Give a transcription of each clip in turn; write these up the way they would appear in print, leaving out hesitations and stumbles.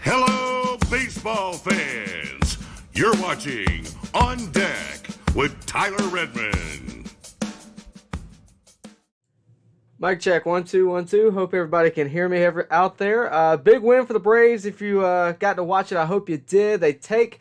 Hello, baseball fans. You're watching On Deck with Tyler Redmond. Mic check, 1 2 1 2. Hope everybody can hear me out there. Big win for the Braves. If you got to watch it, I hope you did. They take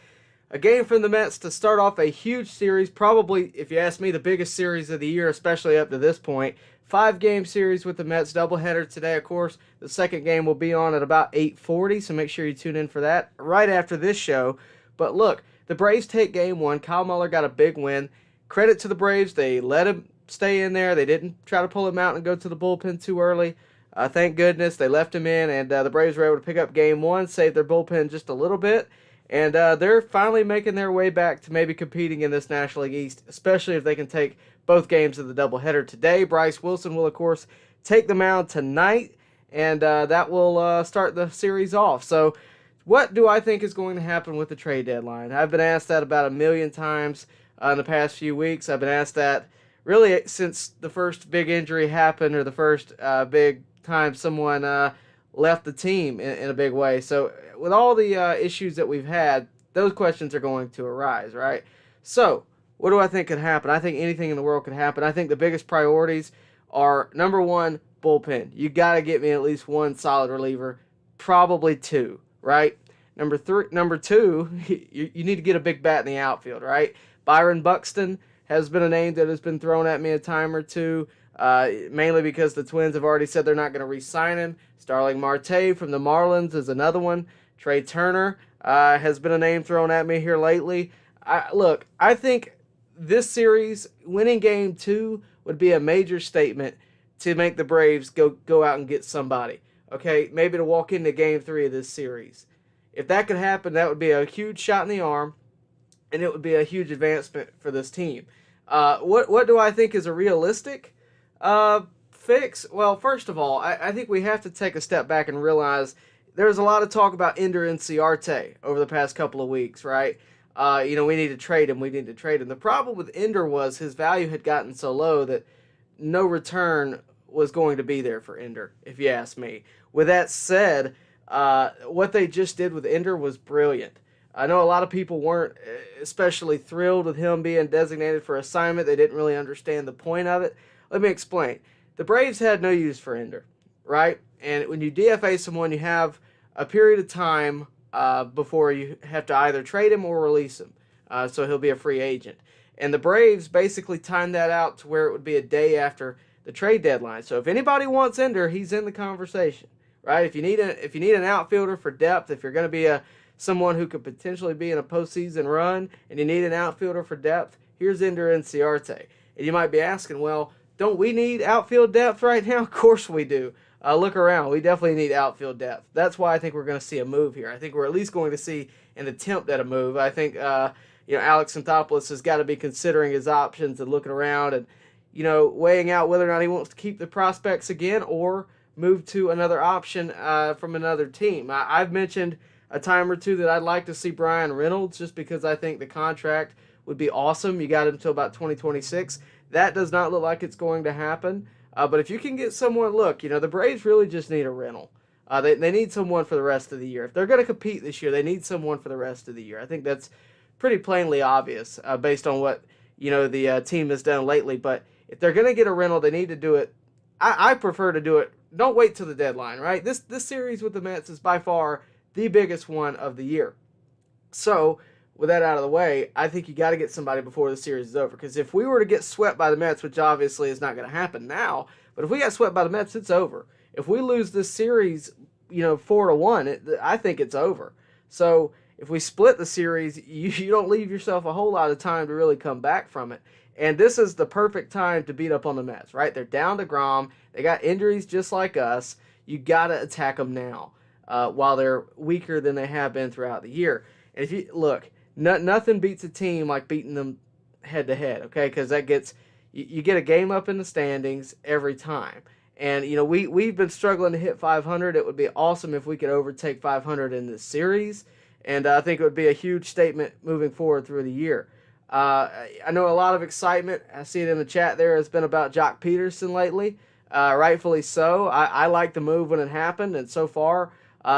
a game from the Mets to start off a huge series. Probably, if you ask me, the biggest series of the year, especially up to this point. 5-game series with the Mets, doubleheader today. Of course, the second game will be on at about 8:40, so make sure you tune in for that right after this show. But look, the Braves take game one. Kyle Muller got a big win. Credit to the Braves. They let him stay in there. They didn't try to pull him out and go to the bullpen too early. Thank goodness they left him in, and the Braves were able to pick up game one, save their bullpen just a little bit, and they're finally making their way back to maybe competing in this National League East, especially if they can take both games of the doubleheader today. Bryce Wilson will, of course, take the mound tonight, and that will start the series off. So what do I think is going to happen with the trade deadline? I've been asked that about 1,000,000 times in the past few weeks. I've been asked that really since the first big injury happened, or the first big time someone left the team in a big way. So with all the issues that we've had, those questions are going to arise, right? So what do I think could happen? I think anything in the world could happen. I think the biggest priorities are, number one, bullpen. You got to get me at least one solid reliever, probably two, right? Number two, you need to get a big bat in the outfield, right? Byron Buxton has been a name that has been thrown at me a time or two, mainly because the Twins have already said they're not going to re-sign him. Starling Marte from the Marlins is another one. Trey Turner has been a name thrown at me here lately. I think this series, winning game two, would be a major statement to make the Braves go out and get somebody. Okay, maybe to walk into game three of this series. If that could happen, that would be a huge shot in the arm, and it would be a huge advancement for this team. What do I think is a realistic fix? Well, first of all, I think we have to take a step back and realize there's a lot of talk about Ender Inciarte over the past couple of weeks, right? We need to trade him. The problem with Ender was his value had gotten so low that no return was going to be there for Ender, if you ask me. With that said, what they just did with Ender was brilliant. I know a lot of people weren't especially thrilled with him being designated for assignment. They didn't really understand the point of it. Let me explain. The Braves had no use for Ender, right? And when you DFA someone, you have a period of time before you have to either trade him or release him. So he'll be a free agent. And the Braves basically timed that out to where it would be a day after the trade deadline. So if anybody wants Ender, he's in the conversation, right? If you need an outfielder for depth, if you're going to be someone who could potentially be in a postseason run, and you need an outfielder for depth, here's Ender Inciarte. And you might be asking, well, don't we need outfield depth right now? Of course we do. Look around. We definitely need outfield depth. That's why I think we're going to see a move here. I think we're at least going to see an attempt at a move. I think Alex Anthopoulos has got to be considering his options and looking around and weighing out whether or not he wants to keep the prospects again or move to another option from another team. I've mentioned a time or two that I'd like to see Brian Reynolds, just because I think the contract would be awesome. You got him until about 2026. That does not look like it's going to happen. But if you can get someone, the Braves really just need a rental. They need someone for the rest of the year. If they're going to compete this year, they need someone for the rest of the year. I think that's pretty plainly obvious based on what the team has done lately. But if they're going to get a rental, they need to do it. I prefer to do it. Don't wait till the deadline, right? This series with the Mets is by far the biggest one of the year. So with that out of the way, I think you got to get somebody before the series is over. Because if we were to get swept by the Mets, which obviously is not going to happen now, but if we got swept by the Mets, it's over. If we lose this series, 4-1, I think it's over. So if we split the series, you don't leave yourself a whole lot of time to really come back from it. And this is the perfect time to beat up on the Mets, right? They're down to Grom. They got injuries just like us. You got to attack them now while they're weaker than they have been throughout the year. And if you look, nothing beats a team like beating them head to head, okay? Because that gets you get a game up in the standings every time. And we've been struggling to hit 500. It would be awesome if we could overtake 500 in this series, and I think it would be a huge statement moving forward through the year. I know a lot of excitement, I see it in the chat there, has been about Jock Peterson lately. Rightfully so. I liked the move when it happened, and so far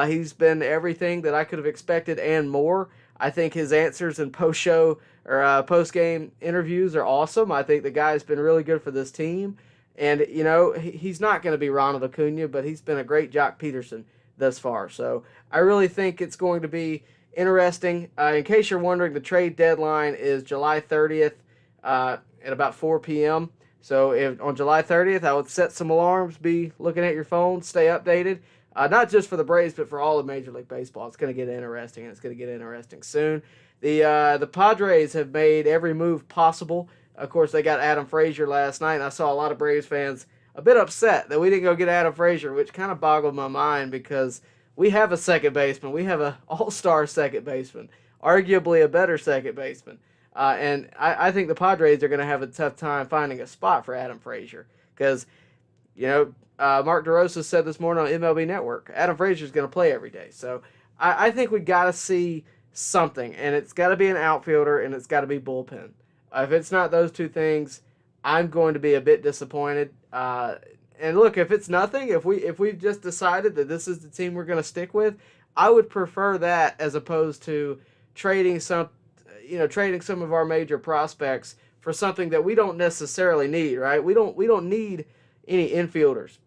He's been everything that I could have expected and more. I think his answers in post-show or post-game interviews are awesome. I think the guy's been really good for this team. And, he's not going to be Ronald Acuna, but he's been a great Jock Peterson thus far. So I really think it's going to be interesting. In case you're wondering, the trade deadline is July 30th at about 4 p.m. So on July 30th, I would set some alarms, be looking at your phone, stay updated. Not just for the Braves, but for all of Major League Baseball. It's going to get interesting, and it's going to get interesting soon. The Padres have made every move possible. Of course, they got Adam Frazier last night, and I saw a lot of Braves fans a bit upset that we didn't go get Adam Frazier, which kind of boggled my mind because we have a second baseman. We have an all-star second baseman, arguably a better second baseman. And I think the Padres are going to have a tough time finding a spot for Adam Frazier because, Mark DeRosa said this morning on MLB Network, Adam Frazier is going to play every day. So I think we got to see something, and it's got to be an outfielder, and it's got to be bullpen. If it's not those two things, I'm going to be a bit disappointed. And look, if it's nothing, if we've just decided that this is the team we're going to stick with, I would prefer that as opposed to trading some of our major prospects for something that we don't necessarily need, right? We don't need any infielders.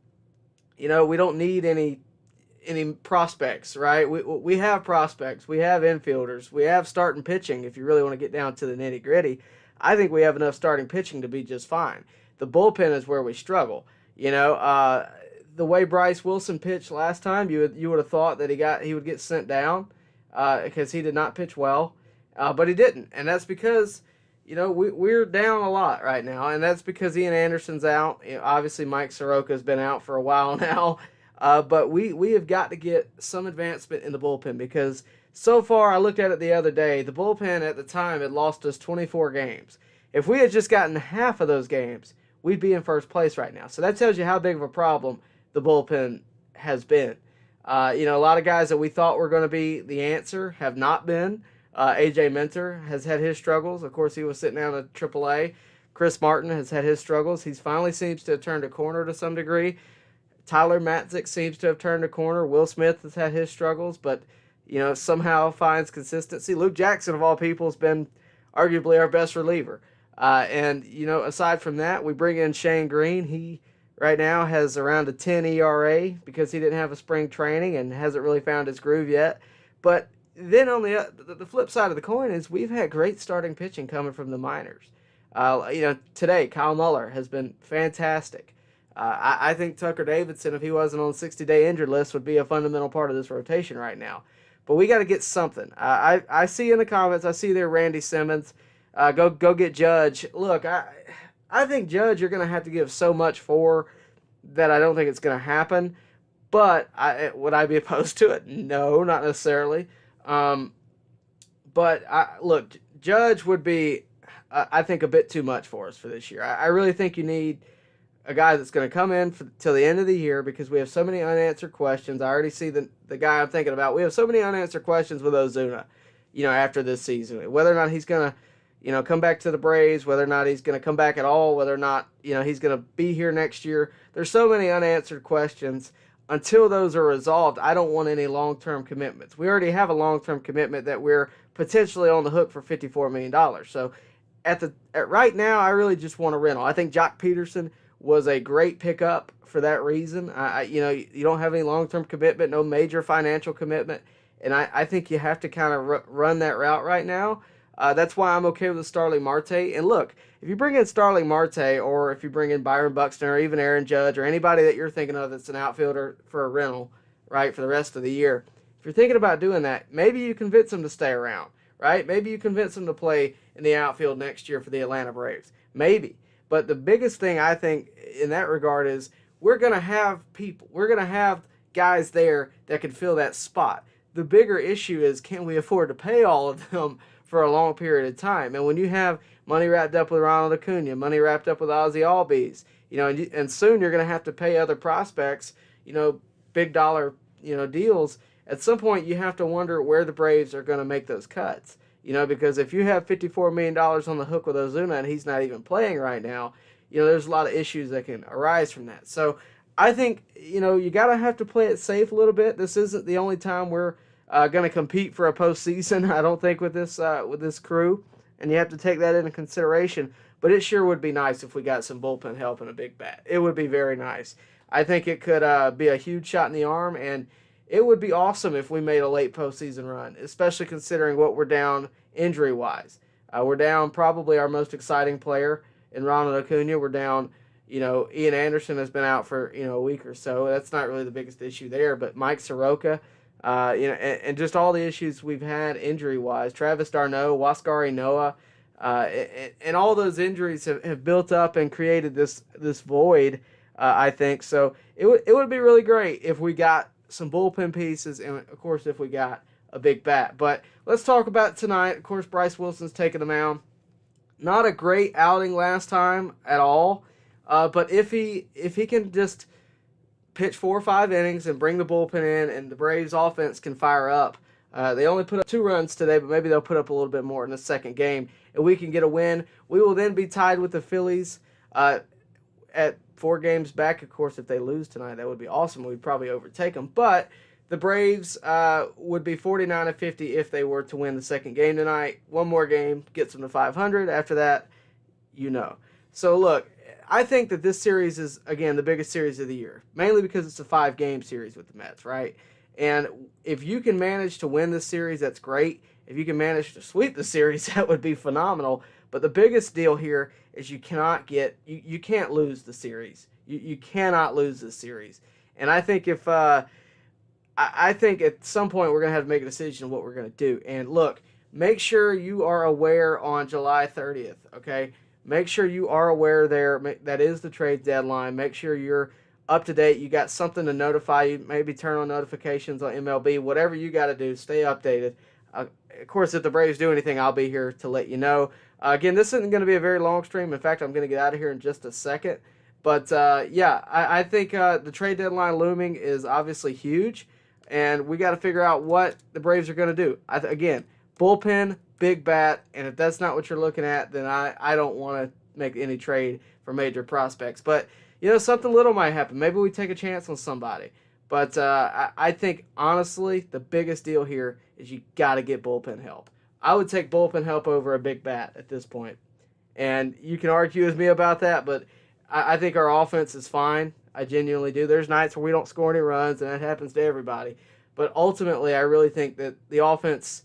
We don't need any prospects, right? We have prospects, we have infielders, we have starting pitching. If you really want to get down to the nitty gritty, I think we have enough starting pitching to be just fine. The bullpen is where we struggle. The way Bryce Wilson pitched last time, you would have thought that he would get sent down because he did not pitch well, but he didn't, and that's because we're down a lot right now, and that's because Ian Anderson's out. Obviously, Mike Soroka's been out for a while now, but we have got to get some advancement in the bullpen because so far, I looked at it the other day, the bullpen at the time had lost us 24 games. If we had just gotten half of those games, we'd be in first place right now. So that tells you how big of a problem the bullpen has been. A lot of guys that we thought were going to be the answer have not been. A.J. Minter has had his struggles. Of course, he was sitting down at AAA. Chris Martin has had his struggles. He finally seems to have turned a corner to some degree. Tyler Matzik seems to have turned a corner. Will Smith has had his struggles, but somehow finds consistency. Luke Jackson, of all people, has been arguably our best reliever. Aside from that, we bring in Shane Green. He right now has around a 10 ERA because he didn't have a spring training and hasn't really found his groove yet. But then on the flip side of the coin is we've had great starting pitching coming from the minors. Today, Kyle Muller has been fantastic. I think Tucker Davidson, if he wasn't on the 60-day injured list, would be a fundamental part of this rotation right now. But we got to get something. I see in the comments, I see there Randy Simmons. Go get Judge. Look, I think Judge you're going to have to give so much for that I don't think it's going to happen. But would I be opposed to it? No, not necessarily. Look, Judge would be, I think, a bit too much for us for this year. I really think you need a guy that's going to come in till the end of the year because we have so many unanswered questions. I already see the guy I'm thinking about. We have so many unanswered questions with Ozuna, after this season. Whether or not he's going to, come back to the Braves, whether or not he's going to come back at all, whether or not, he's going to be here next year. There's so many unanswered questions. Until those are resolved, I don't want any long-term commitments. We already have a long-term commitment that we're potentially on the hook for $54 million. So right now, I really just want a rental. I think Jock Peterson was a great pickup for that reason. You don't have any long-term commitment, no major financial commitment, and I think you have to kind of run that route right now. That's why I'm okay with the Starling Marte. And look, if you bring in Starling Marte or if you bring in Byron Buxton or even Aaron Judge or anybody that you're thinking of that's an outfielder for a rental, right, for the rest of the year, if you're thinking about doing that, maybe you convince them to stay around, right? Maybe you convince them to play in the outfield next year for the Atlanta Braves. Maybe. But the biggest thing I think in that regard is we're going to have people. We're going to have guys there that can fill that spot. The bigger issue is can we afford to pay all of them for a long period of time? And when you have money wrapped up with Ronald Acuna, money wrapped up with Ozzie Albies, and soon you're going to have to pay other prospects, big dollar, deals. At some point you have to wonder where the Braves are going to make those cuts. Because if you have $54 million on the hook with Ozuna and he's not even playing right now, there's a lot of issues that can arise from that. So I think, you got to have to play it safe a little bit. This isn't the only time we're going to compete for a postseason, I don't think, with this crew. And you have to take that into consideration. But it sure would be nice if we got some bullpen help and a big bat. It would be very nice. I think it could be a huge shot in the arm, and it would be awesome if we made a late postseason run, especially considering what we're down injury-wise. We're down probably our most exciting player in Ronald Acuna. We're down, Ian Anderson has been out for, a week or so. That's not really the biggest issue there. But Mike Soroka, and just all the issues we've had injury-wise. Travis d'Arnaud, Huascar Ynoa, and all those injuries have built up and created this void, I think. So it would be really great if we got some bullpen pieces and, of course, if we got a big bat. But let's talk about tonight. Of course, Bryce Wilson's taking the mound. Not a great outing last time at all. But if he can just pitch 4 or 5 innings and bring the bullpen in, and the Braves offense can fire up. They only put up 2 runs today, but maybe they'll put up a little bit more in the second game, and we can get a win. We will then be tied with the Phillies at 4 games back. Of course, if they lose tonight, that would be awesome. We'd probably overtake them. But the Braves would be 49-50 if they were to win the second game tonight. 1 more game gets them to 500. After that, So, look, I think that this series is, again, the biggest series of the year, mainly because it's a 5-game series with the Mets, right? And if you can manage to win this series, that's great. If you can manage to sweep the series, that would be phenomenal. But the biggest deal here is you can't lose the series. You cannot lose this series. And I think I think at some point we're going to have to make a decision of what we're going to do. And look, make sure you are aware on July 30th, okay? Make sure you are aware there. That is the trade deadline. Make sure you're up to date. You got something to notify you. Maybe turn on notifications on MLB. Whatever you got to do, stay updated. Of course, if the Braves do anything, I'll be here to let you know. Again, this isn't going to be a very long stream. In fact, I'm going to get out of here in just a second. But, I think the trade deadline looming is obviously huge. And we got to figure out what the Braves are going to do. Again, bullpen, big bat, and if that's not what you're looking at, then I don't want to make any trade for major prospects. But, something little might happen. Maybe we take a chance on somebody. But I think, honestly, the biggest deal here is you got to get bullpen help. I would take bullpen help over a big bat at this point. And you can argue with me about that, but I think our offense is fine. I genuinely do. There's nights where we don't score any runs, and that happens to everybody. But ultimately, I really think that the offense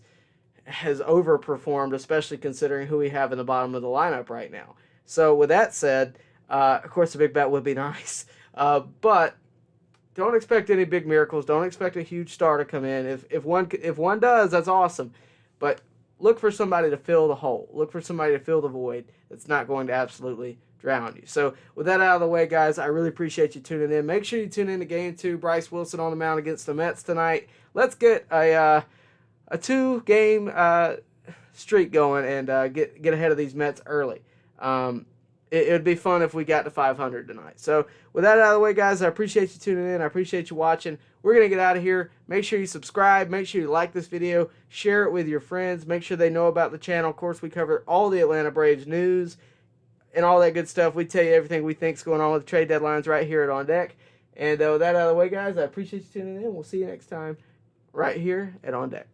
has overperformed, especially considering who we have in the bottom of the lineup right now. So with that said, of course a big bat would be nice. But don't expect any big miracles. Don't expect a huge star to come in. If one does, that's awesome. But look for somebody to fill the hole. Look for somebody to fill the void that's not going to absolutely drown you. So with that out of the way, guys, I really appreciate you tuning in. Make sure you tune in to Game 2. Bryce Wilson on the mound against the Mets tonight. Let's get a 2-game streak going and get ahead of these Mets early. It would be fun if we got to 500 tonight. So with that out of the way, guys, I appreciate you tuning in. I appreciate you watching. We're going to get out of here. Make sure you subscribe. Make sure you like this video. Share it with your friends. Make sure they know about the channel. Of course, we cover all the Atlanta Braves news and all that good stuff. We tell you everything we think is going on with the trade deadlines right here at On Deck. And with that out of the way, guys, I appreciate you tuning in. We'll see you next time right here at On Deck.